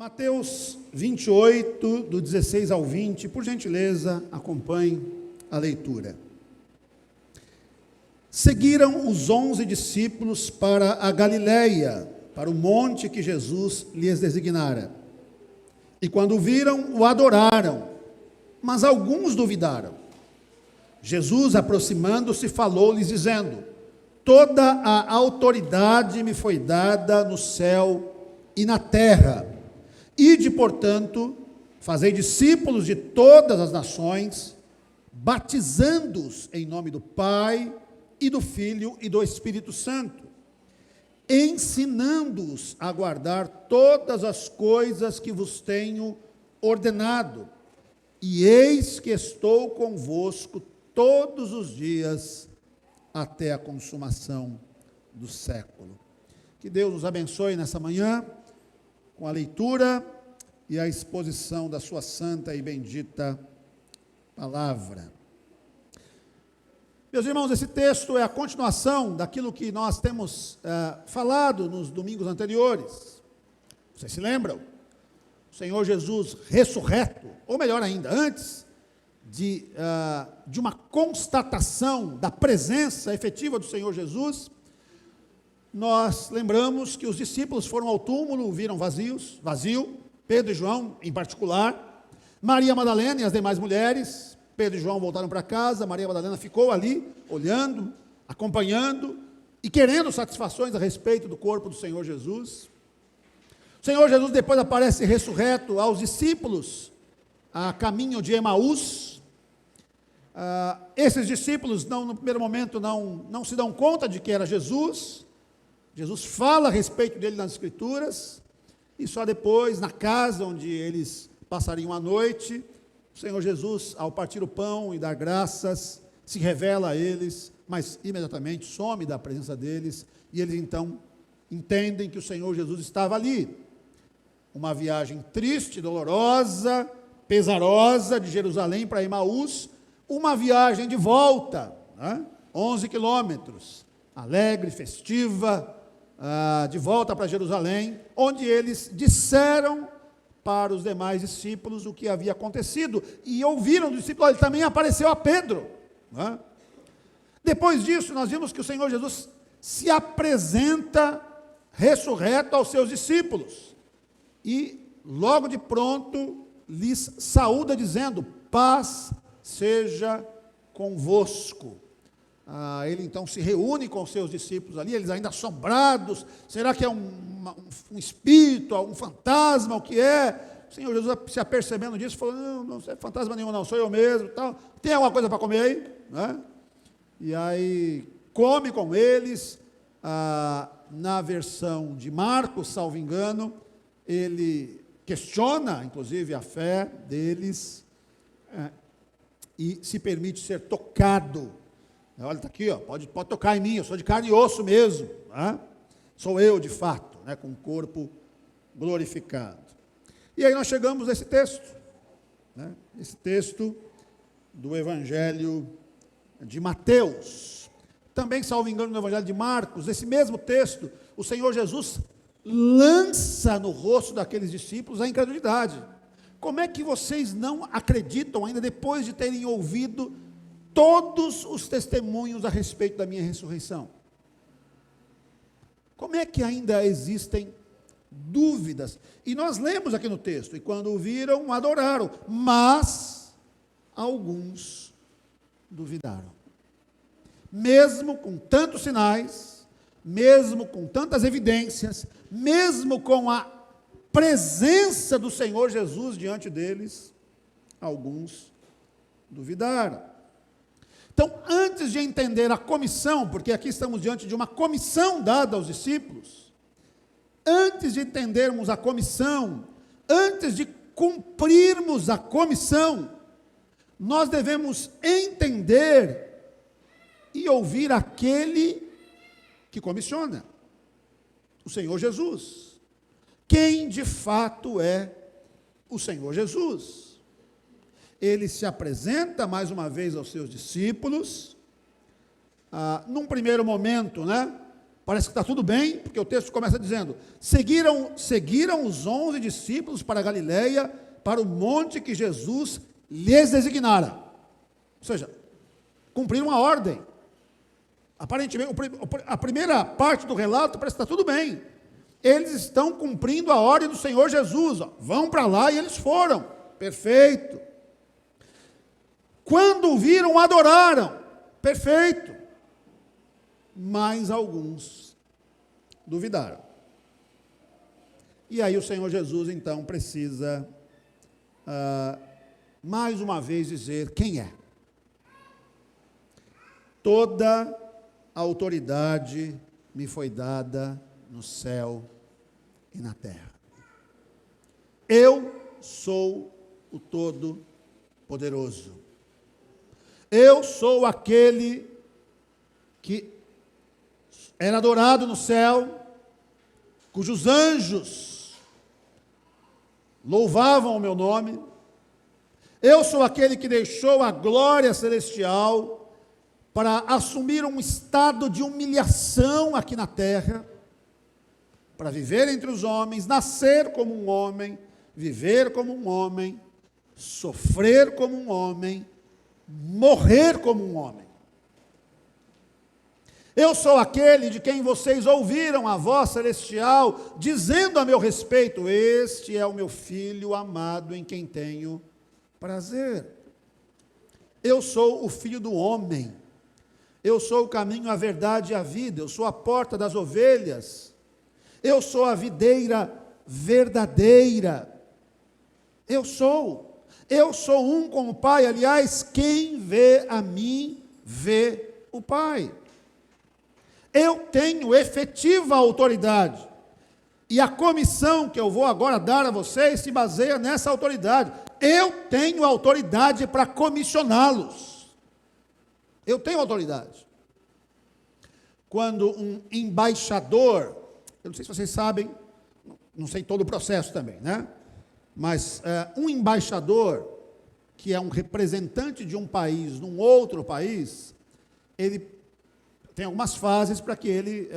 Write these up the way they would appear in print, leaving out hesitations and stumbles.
Mateus 28, do 16 ao 20, por gentileza, acompanhe a leitura. Seguiram os 11 discípulos para a Galileia, para o monte que Jesus lhes designara. E quando o viram, o adoraram, mas alguns duvidaram. Jesus, aproximando-se, falou-lhes, dizendo: toda a autoridade me foi dada no céu e na terra. Ide, portanto, fazei discípulos de todas as nações, batizando-os em nome do Pai, e do Filho e do Espírito Santo, ensinando-os a guardar todas as coisas que vos tenho ordenado. E eis que estou convosco todos os dias, até a consumação do século. Que Deus nos abençoe nessa manhã, com a leitura e a exposição da sua santa e bendita palavra. Meus irmãos, esse texto é a continuação daquilo que nós temos falado nos domingos anteriores. Vocês se lembram? O Senhor Jesus ressurreto, ou melhor ainda, antes de uma constatação da presença efetiva do Senhor Jesus, nós lembramos que os discípulos foram ao túmulo, viram vazio, Pedro e João em particular, Maria Madalena e as demais mulheres. Pedro e João voltaram para casa, Maria Madalena ficou ali, olhando, acompanhando e querendo satisfações a respeito do corpo do Senhor Jesus. O Senhor Jesus depois aparece ressurreto aos discípulos a caminho de Emaús. Esses discípulos, no primeiro momento, não se dão conta de que era Jesus. Jesus fala a respeito dele nas Escrituras, e só depois, na casa onde eles passariam a noite, o Senhor Jesus, ao partir o pão e dar graças, se revela a eles, mas imediatamente some da presença deles, e eles então entendem que o Senhor Jesus estava ali. Uma viagem triste, dolorosa, pesarosa, de Jerusalém para Emaús, uma viagem de volta, 11 quilômetros, alegre, festiva, de volta para Jerusalém, onde eles disseram para os demais discípulos o que havia acontecido, e ouviram do discípulo, ele também apareceu a Pedro. Depois disso, nós vimos que o Senhor Jesus se apresenta ressurreto aos seus discípulos, e logo de pronto lhes saúda dizendo: paz seja convosco. Ele então se reúne com os seus discípulos ali, eles ainda assombrados, será que é um espírito, um fantasma, o que é? O Senhor Jesus, se apercebendo disso, falou: não é fantasma nenhum não, sou eu mesmo, tal. Tem alguma coisa para comer aí? E aí come com eles. Na versão de Marcos, salvo engano, ele questiona inclusive a fé deles, e se permite ser tocado. Olha, está aqui, pode tocar em mim, eu sou de carne e osso mesmo, sou eu de fato, com o corpo glorificado. E aí nós chegamos a esse texto, esse texto do Evangelho de Mateus, também, salvo engano, no Evangelho de Marcos, esse mesmo texto, o Senhor Jesus lança no rosto daqueles discípulos a incredulidade. Como é que vocês não acreditam ainda depois de terem ouvido todos os testemunhos a respeito da minha ressurreição? Como é que ainda existem dúvidas? E nós lemos aqui no texto: e quando o viram, adoraram, mas alguns duvidaram. Mesmo com tantos sinais, mesmo com tantas evidências, mesmo com a presença do Senhor Jesus diante deles, alguns duvidaram. Então, antes de entender a comissão, porque aqui estamos diante de uma comissão dada aos discípulos, antes de entendermos a comissão, antes de cumprirmos a comissão, nós devemos entender e ouvir aquele que comissiona, o Senhor Jesus. Quem de fato é o Senhor Jesus? Ele se apresenta mais uma vez aos seus discípulos, num primeiro momento, parece que está tudo bem, porque o texto começa dizendo: seguiram os 11 discípulos para a Galileia, para o monte que Jesus lhes designara. Ou seja, cumpriram a ordem. Aparentemente, a primeira parte do relato parece que está tudo bem. Eles estão cumprindo a ordem do Senhor Jesus. Ó, vão para lá, e eles foram. Perfeito. Quando o viram, adoraram. Perfeito. Mas alguns duvidaram. E aí o Senhor Jesus, então, precisa, mais uma vez, dizer quem é. Toda a autoridade me foi dada no céu e na terra. Eu sou o Todo-Poderoso. Eu sou aquele que era adorado no céu, cujos anjos louvavam o meu nome. Eu sou aquele que deixou a glória celestial para assumir um estado de humilhação aqui na terra, para viver entre os homens, nascer como um homem, viver como um homem, sofrer como um homem, morrer como um homem. Eu sou aquele de quem vocês ouviram a voz celestial, dizendo a meu respeito: este é o meu filho amado, em quem tenho prazer. Eu sou o Filho do homem. Eu sou o caminho, a verdade e a vida. Eu sou a porta das ovelhas. Eu sou a videira verdadeira. Eu sou um com o Pai. Aliás, quem vê a mim, vê o Pai. Eu tenho efetiva autoridade. E a comissão que eu vou agora dar a vocês se baseia nessa autoridade. Eu tenho autoridade para comissioná-los. Eu tenho autoridade. Quando um embaixador, eu não sei se vocês sabem, não sei todo o processo também, né? Mas um embaixador, que é um representante de um país num outro país, ele tem algumas fases para que ele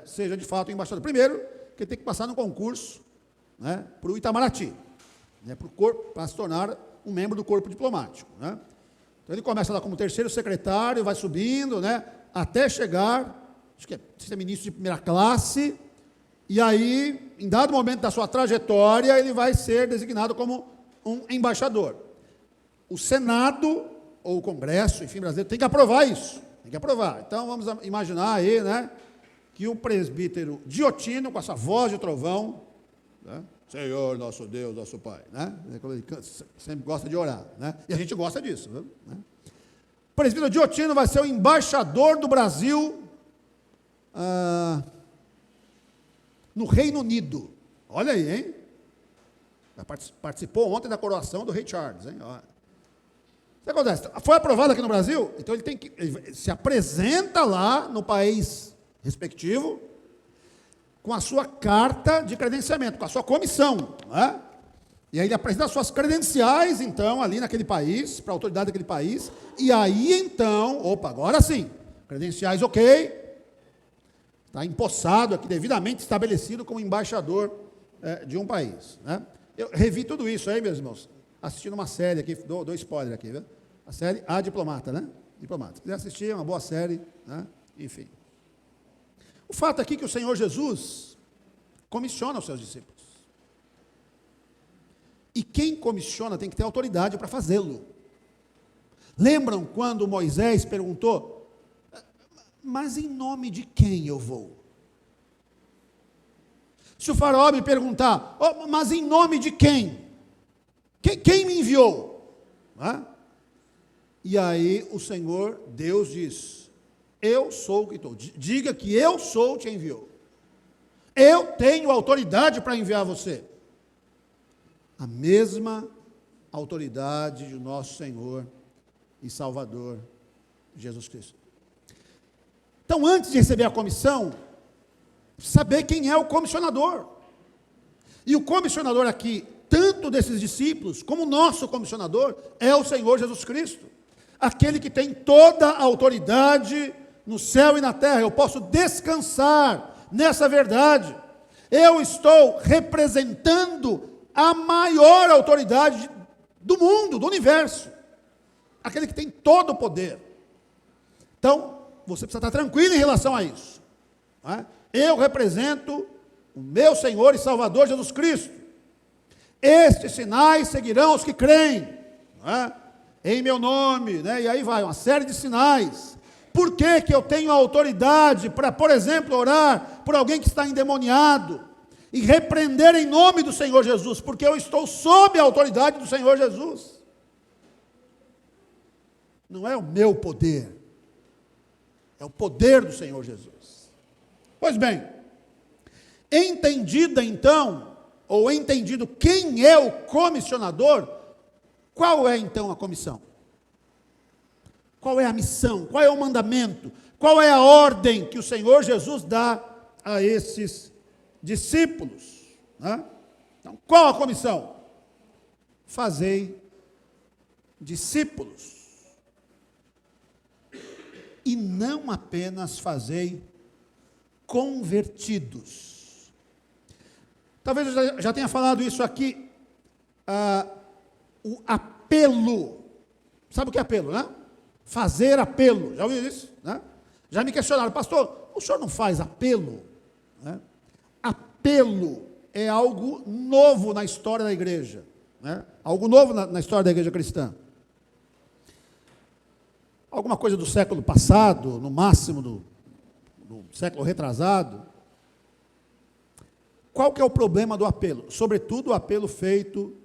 seja de fato um embaixador. Primeiro, que ele tem que passar no concurso, né, para o Itamaraty, né, para se tornar um membro do corpo diplomático, né? Então ele começa lá como terceiro secretário, vai subindo, né, até chegar, acho que é ministro de primeira classe. E aí, em dado momento da sua trajetória, ele vai ser designado como um embaixador. O Senado, ou o Congresso, enfim, brasileiro, tem que aprovar isso. Tem que aprovar. Então, vamos imaginar aí, né, que o presbítero Diotino, com essa voz de trovão, né, Senhor, nosso Deus, nosso Pai, né, ele sempre gosta de orar, né, e a gente gosta disso, né? O presbítero Diotino vai ser o embaixador do Brasil no Reino Unido. Olha aí, hein? Participou ontem da coroação do rei Charles, hein? O que acontece? Foi aprovado aqui no Brasil, então ele se apresenta lá no país respectivo com a sua carta de credenciamento, com a sua comissão, né? E aí ele apresenta as suas credenciais, então, ali naquele país, para a autoridade daquele país, e aí então, agora sim, credenciais ok, está empossado aqui, devidamente estabelecido como embaixador de um país, né? Eu revi tudo isso aí, meus irmãos, assistindo uma série aqui, dou spoiler aqui, viu? A série A Diplomata, né? Diplomata. Se quiser assistir, é uma boa série, né? Enfim. O fato aqui é que o Senhor Jesus comissiona os seus discípulos. E quem comissiona tem que ter autoridade para fazê-lo. Lembram quando Moisés perguntou: mas em nome de quem eu vou? Se o faraó me perguntar: mas em nome de quem? Quem me enviou? E aí o Senhor, Deus diz: eu sou o que estou. Diga que eu sou o que te enviou. Eu tenho autoridade para enviar você. A mesma autoridade do nosso Senhor e Salvador, Jesus Cristo. Então, antes de receber a comissão, saber quem é o comissionador. E o comissionador aqui, tanto desses discípulos, como o nosso comissionador, é o Senhor Jesus Cristo. Aquele que tem toda a autoridade no céu e na terra, eu posso descansar nessa verdade. Eu estou representando a maior autoridade do mundo, do universo, aquele que tem todo o poder. Então, você precisa estar tranquilo em relação a isso, não é? Eu represento o meu Senhor e Salvador Jesus Cristo. Estes sinais seguirão os que creem, não é? Em meu nome, né? E aí vai, uma série de sinais. Por que que eu tenho a autoridade para, por exemplo, orar por alguém que está endemoniado e repreender em nome do Senhor Jesus? Porque eu estou sob a autoridade do Senhor Jesus. Não é o meu poder, é o poder do Senhor Jesus. Pois bem, entendida então, ou entendido quem é o comissionador, qual é então a comissão? Qual é a missão? Qual é o mandamento? Qual é a ordem que o Senhor Jesus dá a esses discípulos? Né? Então, qual a comissão? Fazei discípulos. E não apenas fazei convertidos. Talvez eu já tenha falado isso aqui. O apelo. Sabe o que é apelo, né? Fazer apelo. Já ouviu isso? Né? Já me questionaram, pastor, o senhor não faz apelo? Né? Apelo é algo novo na história da igreja. Né? Algo novo na história da igreja cristã. Alguma coisa do século passado, no máximo do século retrasado. Qual que é o problema do apelo? Sobretudo o apelo feito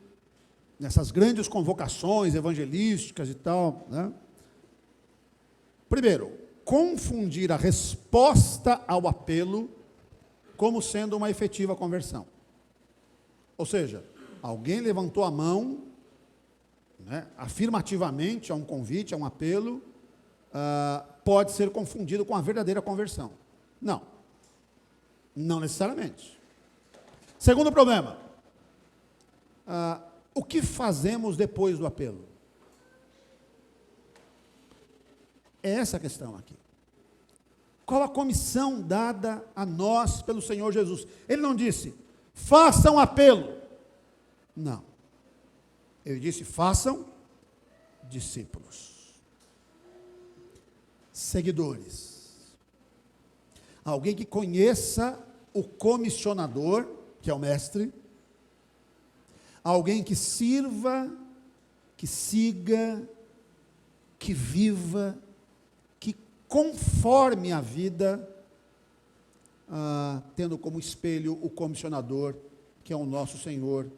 nessas grandes convocações evangelísticas e tal, né? Primeiro, confundir a resposta ao apelo como sendo uma efetiva conversão. Ou seja, alguém levantou a mão, né, afirmativamente a um convite, a um apelo, pode ser confundido com a verdadeira conversão. Não. Não necessariamente. Segundo problema, o que fazemos depois do apelo? É essa a questão aqui. Qual a comissão dada a nós pelo Senhor Jesus? Ele não disse, façam apelo. Não. Ele disse, façam discípulos. Seguidores. Alguém que conheça o comissionador, que é o mestre. Alguém que sirva, que siga, que viva, que conforme a vida, tendo como espelho o comissionador, que é o nosso Senhor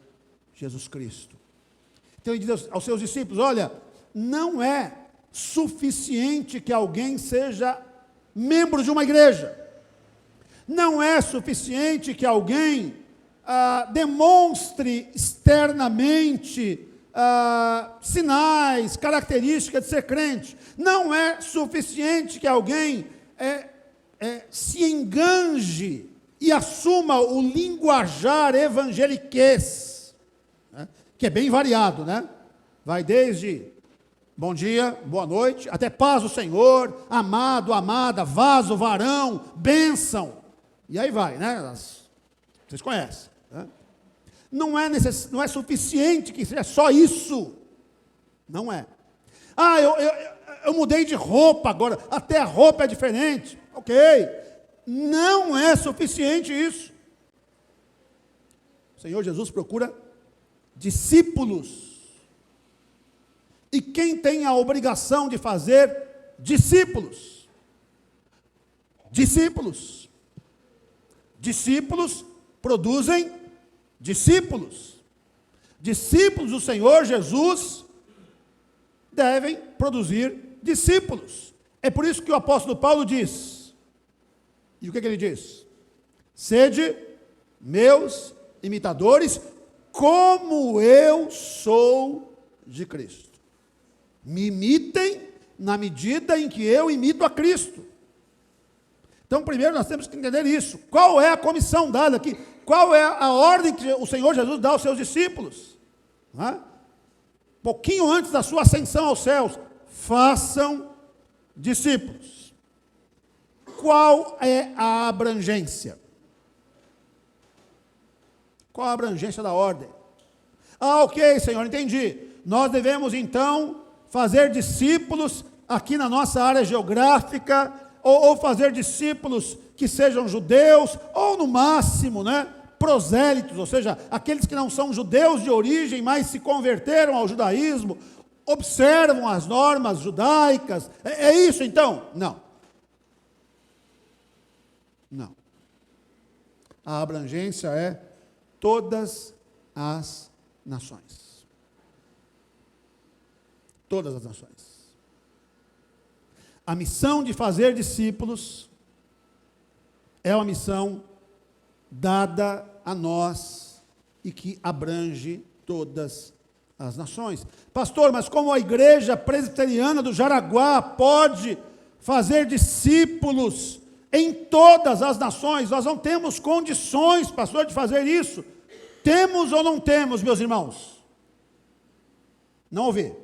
Jesus Cristo. Então ele diz aos seus discípulos, olha, não é suficiente que alguém seja membro de uma igreja. Não é suficiente que alguém demonstre externamente sinais, características de ser crente. Não é suficiente que alguém se enganje e assuma o linguajar evangeliquez, né? Que é bem variado, né? Vai desde bom dia, boa noite, até paz do Senhor, amado, amada, vaso, varão, bênção, e aí vai, né? Vocês conhecem, né? Não é suficiente que seja só isso. Não é. Eu mudei de roupa agora, até a roupa é diferente. Ok. Não é suficiente isso. O Senhor Jesus procura discípulos. E quem tem a obrigação de fazer discípulos? Discípulos. Discípulos produzem discípulos. Discípulos do Senhor Jesus devem produzir discípulos. É por isso que o apóstolo Paulo diz, e o que ele diz? Sede meus imitadores, como eu sou de Cristo. Me imitem na medida em que eu imito a Cristo. Então, primeiro nós temos que entender isso. Qual é a comissão dada aqui? Qual é a ordem que o Senhor Jesus dá aos seus discípulos? Pouquinho antes da sua ascensão aos céus, façam discípulos. qual é a abrangência? Qual a abrangência da ordem? Ah, ok, Senhor, entendi. Nós devemos, então, fazer discípulos aqui na nossa área geográfica, ou fazer discípulos que sejam judeus, ou no máximo, prosélitos, ou seja, aqueles que não são judeus de origem, mas se converteram ao judaísmo, observam as normas judaicas. É isso, então? Não. Não. A abrangência é todas as nações. Todas as nações. A missão de fazer discípulos é uma missão dada a nós e que abrange todas as nações. Pastor, mas como a igreja presbiteriana do Jaraguá pode fazer discípulos em todas as nações? Nós não temos condições, pastor, de fazer isso. Temos ou não temos, meus irmãos? Não ouvi.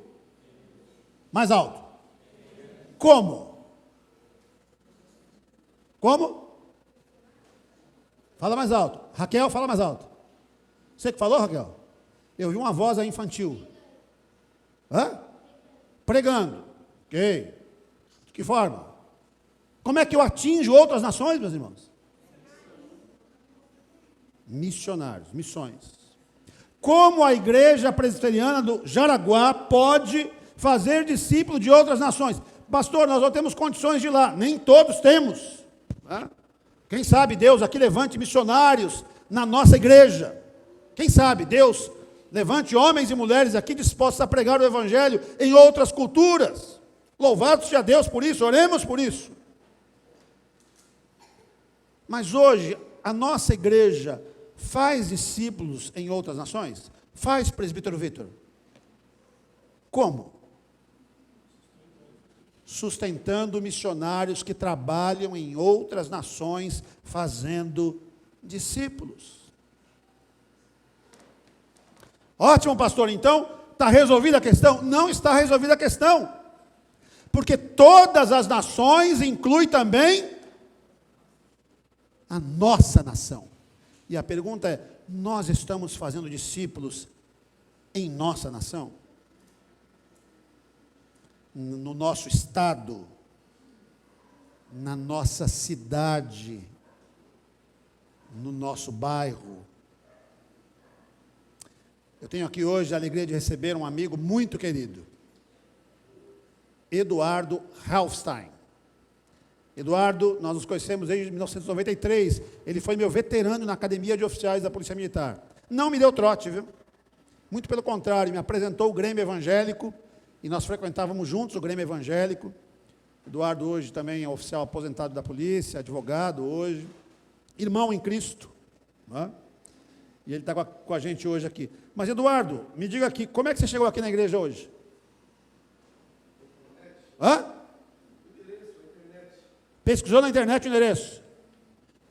Mais alto. Como? Como? Fala mais alto. Raquel, fala mais alto. Você que falou, Raquel? Eu vi uma voz aí infantil. Hã? Pregando. Ok. De que forma? Como é que eu atinjo outras nações, meus irmãos? Missionários, missões. Como a igreja presbiteriana do Jaraguá pode fazer discípulo de outras nações? Pastor, nós não temos condições de ir lá. Nem todos temos. Quem sabe Deus aqui levante missionários na nossa igreja. Quem sabe Deus levante homens e mulheres aqui dispostos a pregar o evangelho em outras culturas. Louvado seja Deus por isso, oremos por isso. Mas hoje, a nossa igreja faz discípulos em outras nações? Faz, presbítero Vitor? Como? Sustentando missionários que trabalham em outras nações, fazendo discípulos. Ótimo, pastor, então, está resolvida a questão? Não está resolvida a questão, porque todas as nações inclui também a nossa nação. E a pergunta é, nós estamos fazendo discípulos em nossa nação? No nosso estado, na nossa cidade, no nosso bairro. Eu tenho aqui hoje a alegria de receber um amigo muito querido, Eduardo Halfstein. Eduardo, nós nos conhecemos desde 1993, ele foi meu veterano na Academia de Oficiais da Polícia Militar. Não me deu trote, viu? Muito pelo contrário, me apresentou o Grêmio Evangélico, e nós frequentávamos juntos o Grêmio Evangélico. Eduardo hoje também é oficial aposentado da polícia, advogado hoje, irmão em Cristo, e ele está com a gente hoje aqui. Mas Eduardo, me diga aqui, como é que você chegou aqui na igreja hoje? Pesquisou na internet o endereço.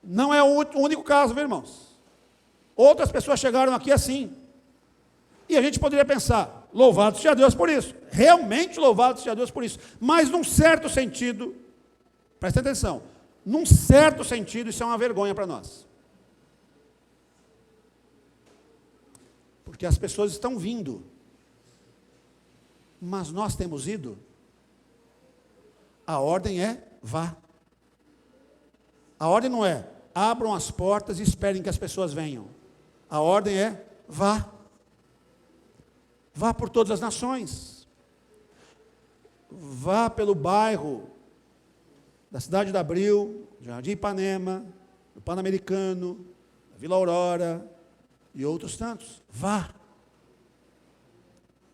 Não é o único caso, viu, irmãos? Outras pessoas chegaram aqui assim. E a gente poderia pensar, louvado seja Deus por isso. Realmente louvado seja Deus por isso. Mas num certo sentido, presta atenção, num certo sentido isso é uma vergonha para nós. Porque as pessoas estão vindo. Mas nós temos ido. A ordem é, vá. A ordem não é, abram as portas e esperem que as pessoas venham. A ordem é, vá. Vá por todas as nações. Vá pelo bairro da Cidade da Abril, Jardim Ipanema, do Pan-Americano, da Vila Aurora e outros tantos. Vá.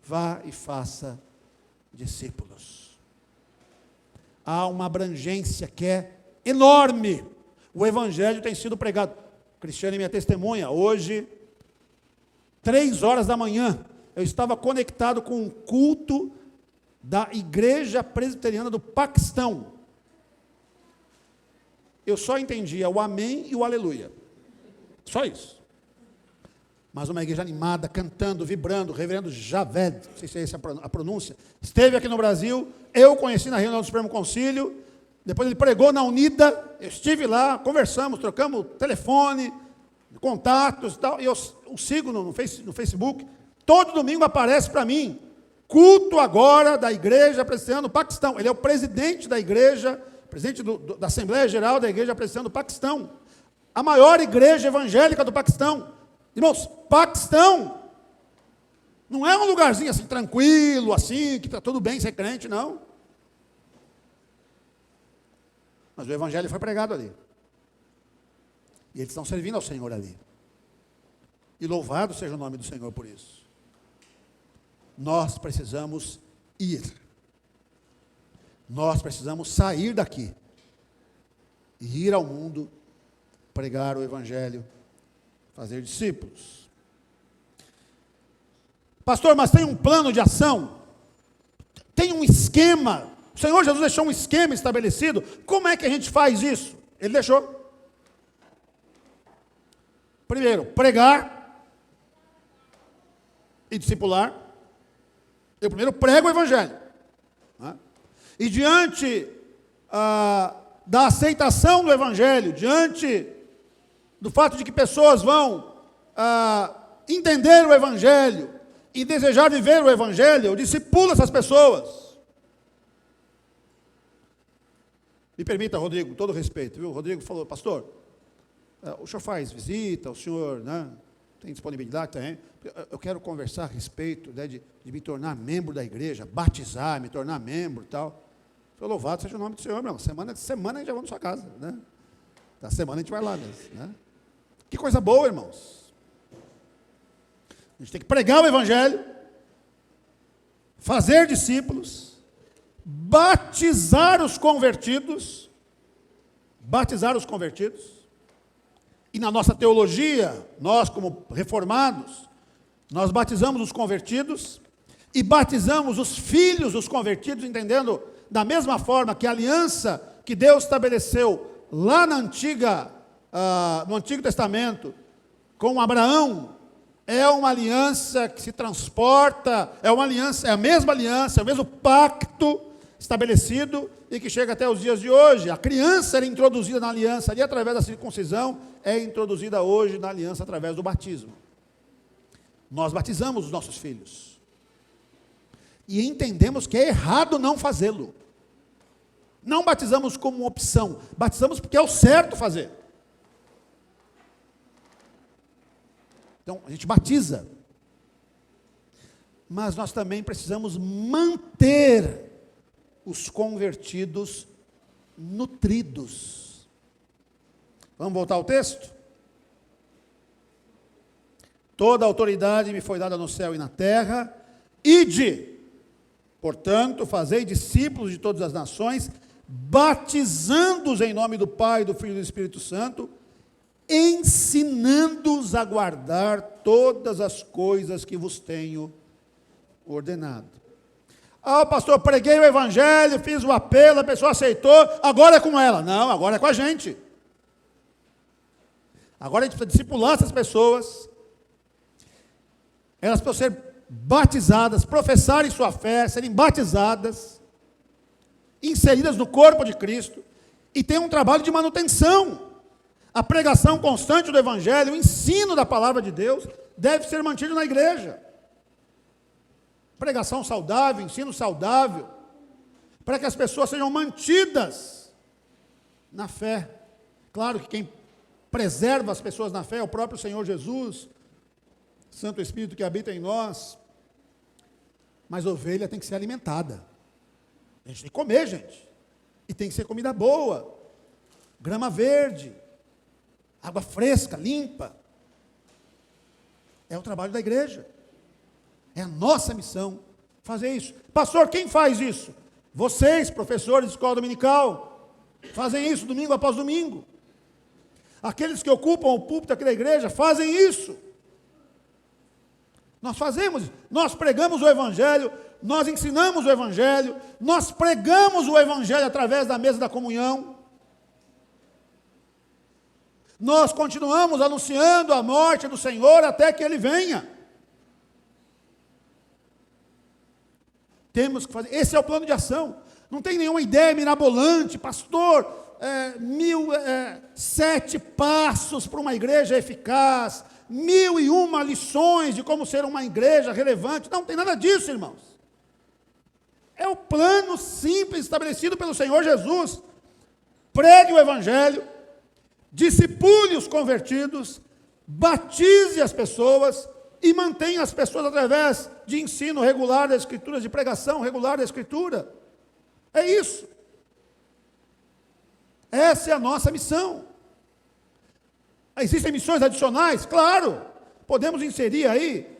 Vá e faça discípulos. Há uma abrangência que é enorme. O evangelho tem sido pregado. Cristiane, minha testemunha, hoje, 3h da manhã, eu estava conectado com um culto da Igreja Presbiteriana do Paquistão. Eu só entendia o amém e o aleluia. Só isso. Mas uma igreja animada, cantando, vibrando, o reverendo Javed, não sei se é essa a pronúncia, esteve aqui no Brasil, eu conheci na reunião do Supremo Concílio, Depois ele pregou na Unida, eu estive lá, conversamos, trocamos telefone, contatos e tal, e eu o sigo no Facebook. Todo domingo aparece para mim, culto agora da Igreja Presbiteriana do Paquistão. Ele é o presidente da igreja, presidente da Assembleia Geral da Igreja Presbiteriana do Paquistão. A maior igreja evangélica do Paquistão. Irmãos, Paquistão não é um lugarzinho assim, tranquilo, assim, que está tudo bem ser crente, não. Mas o evangelho foi pregado ali. E eles estão servindo ao Senhor ali. E louvado seja o nome do Senhor por isso. Nós precisamos ir. Nós precisamos sair daqui. E ir ao mundo, pregar o evangelho, fazer discípulos. Pastor, mas tem um plano de ação? Tem um esquema? O Senhor Jesus deixou um esquema estabelecido. Como é que a gente faz isso? Ele deixou. Primeiro, pregar e discipular. Eu primeiro prego o evangelho. Né? E diante da aceitação do evangelho, diante do fato de que pessoas vão entender o evangelho e desejar viver o evangelho, eu discipulo essas pessoas. Me permita, Rodrigo, todo respeito, viu? O Rodrigo falou, pastor, o senhor faz visita, o senhor, né, tem disponibilidade? Tem. Eu quero conversar a respeito, né, de me tornar membro da igreja, batizar, me tornar membro e tal. Senhor, louvado seja o nome do Senhor, meu irmão. Semana a gente já vai na sua casa, né? Da semana a gente vai lá mesmo, né? Que coisa boa, irmãos. A gente tem que pregar o evangelho, fazer discípulos, batizar os convertidos, e na nossa teologia, nós como reformados, nós batizamos os convertidos, e batizamos os filhos dos convertidos, entendendo da mesma forma que a aliança que Deus estabeleceu lá no Antigo Testamento, com Abraão, é uma aliança que se transporta, é a mesma aliança, é o mesmo pacto estabelecido e que chega até os dias de hoje. A criança era introduzida na aliança ali através da circuncisão, é introduzida hoje na aliança através do batismo. Nós batizamos os nossos filhos. E entendemos que é errado não fazê-lo. Não batizamos como opção, batizamos porque é o certo fazer. Então, a gente batiza. Mas nós também precisamos manter os convertidos nutridos. Vamos voltar ao texto? Toda a autoridade me foi dada no céu e na terra. Ide, portanto, fazei discípulos de todas as nações, batizando-os em nome do Pai, do Filho e do Espírito Santo, ensinando-os a guardar todas as coisas que vos tenho ordenado. Pastor, preguei o evangelho, fiz o apelo, a pessoa aceitou, agora é com ela. Não, agora é com a gente. Agora a gente precisa discipular essas pessoas. Elas precisam ser batizadas, professarem sua fé, serem batizadas, inseridas no corpo de Cristo, e tem um trabalho de manutenção. A pregação constante do evangelho, o ensino da palavra de Deus, deve ser mantido na igreja. Pregação saudável, ensino saudável, para que as pessoas sejam mantidas na fé. Claro que quem preserva as pessoas na fé é o próprio Senhor Jesus, Santo Espírito que habita em nós. Mas a ovelha tem que ser alimentada. A gente tem que comer, gente. E tem que ser comida boa, grama verde, água fresca, limpa. É o trabalho da igreja. É a nossa missão fazer isso. Pastor, quem faz isso? Vocês, professores de escola dominical, fazem isso domingo após domingo. Aqueles que ocupam o púlpito aqui da igreja fazem isso. Nós fazemos, nós pregamos o evangelho, nós ensinamos o evangelho, nós pregamos o evangelho através da mesa da comunhão. Nós continuamos anunciando a morte do Senhor até que Ele venha. Temos que fazer. Esse é o plano de ação. Não tem nenhuma ideia mirabolante, pastor, 7 passos para uma igreja eficaz, 1001 lições de como ser uma igreja relevante. Não tem nada disso, irmãos. É o plano simples estabelecido pelo Senhor Jesus. Pregue o evangelho, discipule os convertidos, batize as pessoas e mantenha as pessoas através de ensino regular da Escritura, de pregação regular da Escritura. É isso. Essa é a nossa missão. Existem missões adicionais? Claro. Podemos inserir aí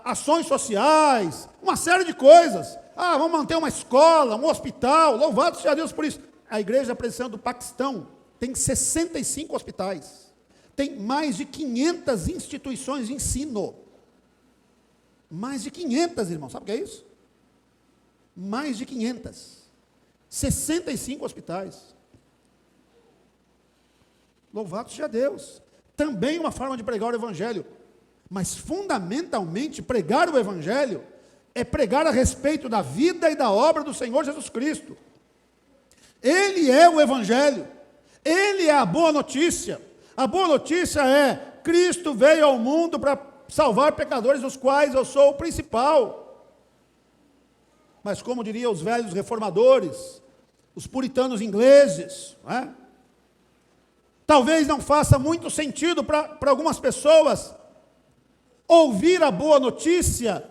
ações sociais, uma série de coisas. Vamos manter uma escola, um hospital. Louvado seja Deus por isso. A Igreja Presbiteriana do Paquistão tem 65 hospitais. Tem mais de 500 instituições de ensino. Mais de 500, irmão. Sabe o que é isso? Mais de 500. 65 hospitais. Louvado seja Deus. Também uma forma de pregar o Evangelho. Mas, fundamentalmente, pregar o Evangelho é pregar a respeito da vida e da obra do Senhor Jesus Cristo. Ele é o Evangelho. Ele é a boa notícia. A boa notícia é: Cristo veio ao mundo para salvar pecadores, dos quais eu sou o principal. Mas como diriam os velhos reformadores, os puritanos ingleses, não é? Talvez não faça muito sentido para algumas pessoas ouvir a boa notícia,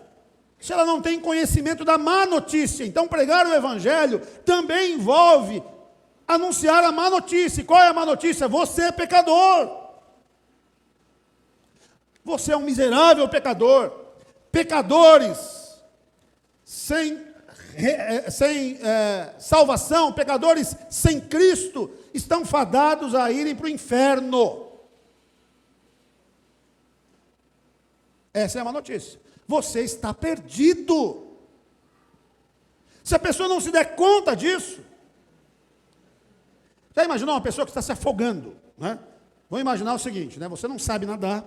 se ela não tem conhecimento da má notícia. Então, pregar o Evangelho também envolve anunciar a má notícia. E qual é a má notícia? Você é pecador. Você é um miserável pecador. Pecadores sem salvação, pecadores sem Cristo, estão fadados a irem para o inferno. Essa é a má notícia. Você está perdido. Se a pessoa não se der conta disso, já imaginou uma pessoa que está se afogando, né? Vamos imaginar o seguinte, né? Você não sabe nadar,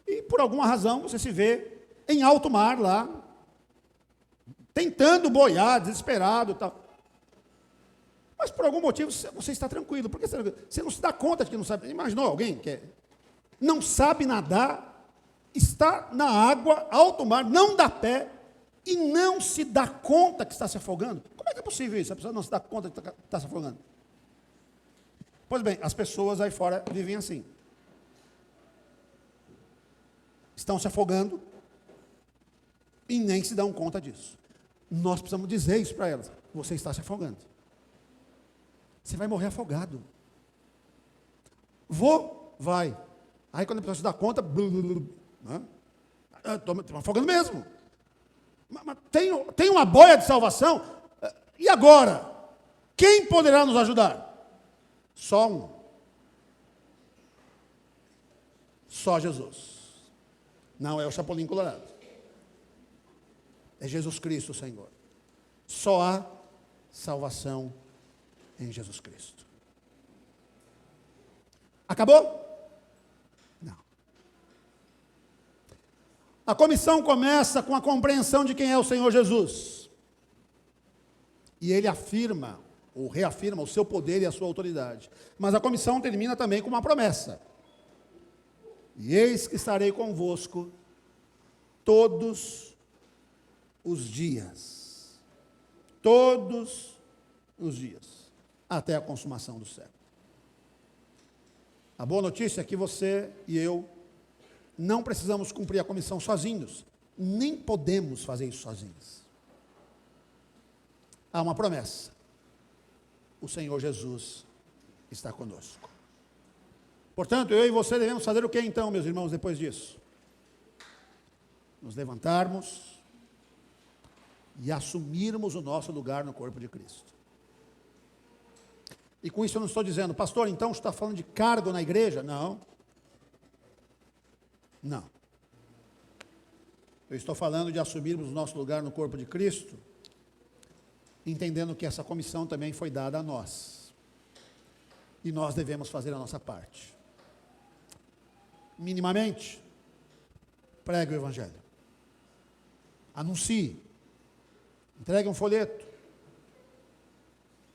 e por alguma razão você se vê em alto mar lá, tentando boiar, desesperado e tal. Mas por algum motivo você está tranquilo. Por que você não se dá conta de que não sabe? Imaginou alguém que não sabe nadar, está na água, alto mar, não dá pé, e não se dá conta que está se afogando? Como é que é possível isso? A pessoa não se dá conta que está se afogando? Pois bem, as pessoas aí fora vivem assim. Estão se afogando e nem se dão conta disso. Nós precisamos dizer isso para elas: você está se afogando. Você vai morrer afogado. Vai. Aí quando a pessoa se dá conta, né? Estou afogando mesmo. Mas tem uma boia de salvação. E agora? Quem poderá nos ajudar? Só um. Só Jesus. Não é o Chapolin Colorado. É Jesus Cristo, Senhor. Só há salvação em Jesus Cristo. Acabou? Não. A comissão começa com a compreensão de quem é o Senhor Jesus. E ele afirma, ou reafirma, o seu poder e a sua autoridade. Mas a comissão termina também com uma promessa: e eis que estarei convosco todos os dias. Todos os dias. Até a consumação do século. A boa notícia é que você e eu não precisamos cumprir a comissão sozinhos. Nem podemos fazer isso sozinhos. Há uma promessa: o Senhor Jesus está conosco. Portanto, eu e você devemos fazer o que então, meus irmãos, depois disso? Nos levantarmos e assumirmos o nosso lugar no corpo de Cristo. E com isso eu não estou dizendo: pastor, então você está falando de cargo na igreja? Não. Não. Eu estou falando de assumirmos o nosso lugar no corpo de Cristo, entendendo que essa comissão também foi dada a nós. E nós devemos fazer a nossa parte. Minimamente, pregue o Evangelho. Anuncie. Entregue um folheto.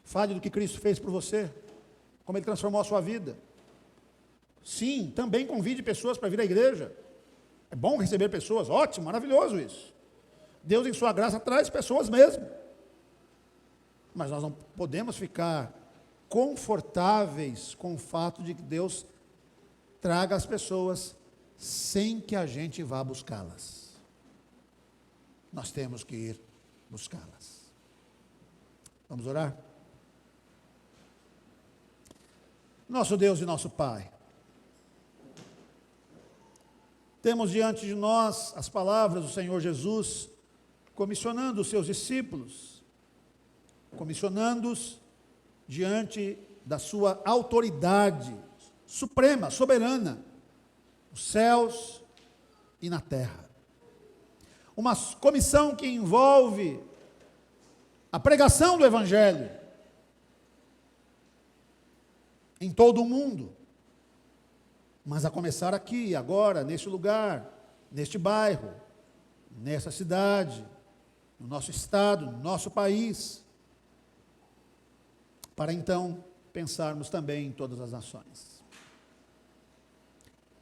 Fale do que Cristo fez por você, como Ele transformou a sua vida. Sim, também convide pessoas para vir à igreja. É bom receber pessoas, ótimo, maravilhoso isso. Deus, em sua graça, traz pessoas mesmo. Mas nós não podemos ficar confortáveis com o fato de que Deus traga as pessoas sem que a gente vá buscá-las. Nós temos que ir buscá-las. Vamos orar? Nosso Deus e nosso Pai, temos diante de nós as palavras do Senhor Jesus, comissionando os seus discípulos, comissionando-os diante da sua autoridade suprema, soberana, nos céus e na terra. Uma comissão que envolve a pregação do Evangelho em todo o mundo, mas a começar aqui, agora, neste lugar, neste bairro, nessa cidade, no nosso estado, no nosso país, para então pensarmos também em todas as nações.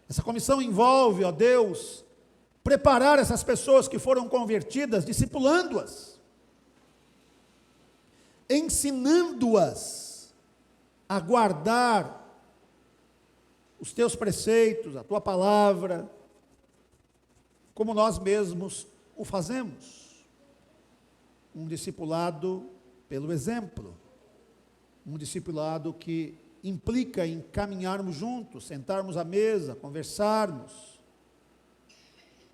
Essa comissão envolve, ó Deus, preparar essas pessoas que foram convertidas, discipulando-as, ensinando-as a guardar os teus preceitos, a tua palavra, como nós mesmos o fazemos. Um discipulado pelo exemplo, um discipulado que implica em caminharmos juntos, sentarmos à mesa, conversarmos,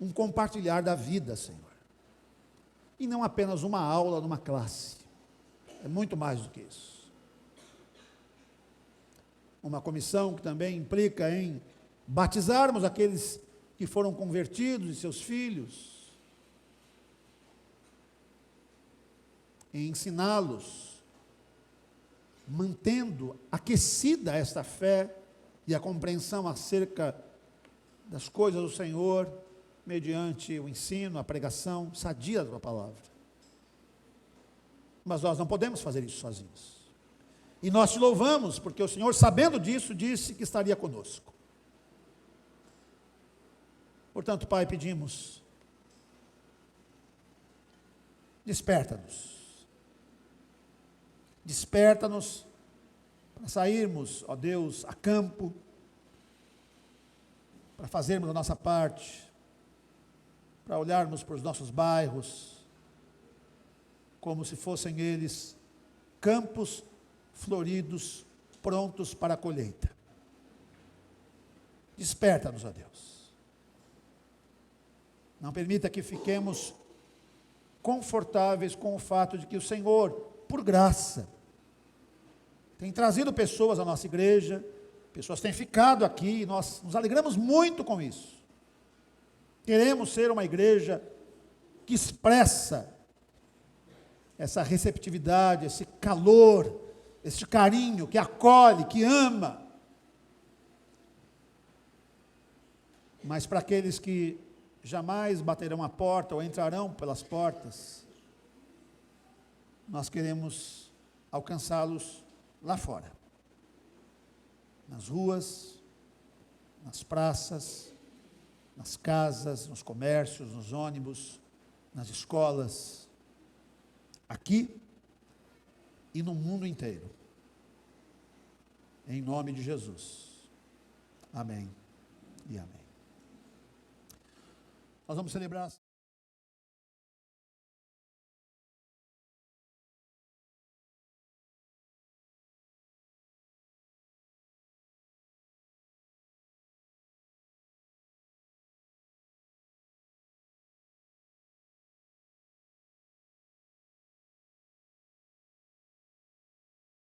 um compartilhar da vida, Senhor. E não apenas uma aula numa classe, é muito mais do que isso. Uma comissão que também implica em batizarmos aqueles que foram convertidos e seus filhos, em ensiná-los, mantendo aquecida esta fé e a compreensão acerca das coisas do Senhor, mediante o ensino, a pregação sadia da tua palavra. Mas nós não podemos fazer isso sozinhos. E nós te louvamos, porque o Senhor, sabendo disso, disse que estaria conosco. Portanto, Pai, pedimos, desperta-nos. Desperta-nos para sairmos, ó Deus, a campo, para fazermos a nossa parte, para olharmos para os nossos bairros, como se fossem eles campos floridos, prontos para a colheita. Desperta-nos, ó Deus. Não permita que fiquemos confortáveis com o fato de que o Senhor, por graça, tem trazido pessoas à nossa igreja, pessoas têm ficado aqui, e nós nos alegramos muito com isso. Queremos ser uma igreja que expressa essa receptividade, esse calor, esse carinho, que acolhe, que ama. Mas para aqueles que jamais baterão a porta ou entrarão pelas portas, nós queremos alcançá-los lá fora, nas ruas, nas praças, nas casas, nos comércios, nos ônibus, nas escolas, aqui e no mundo inteiro. Em nome de Jesus. Amém e amém. Nós vamos celebrar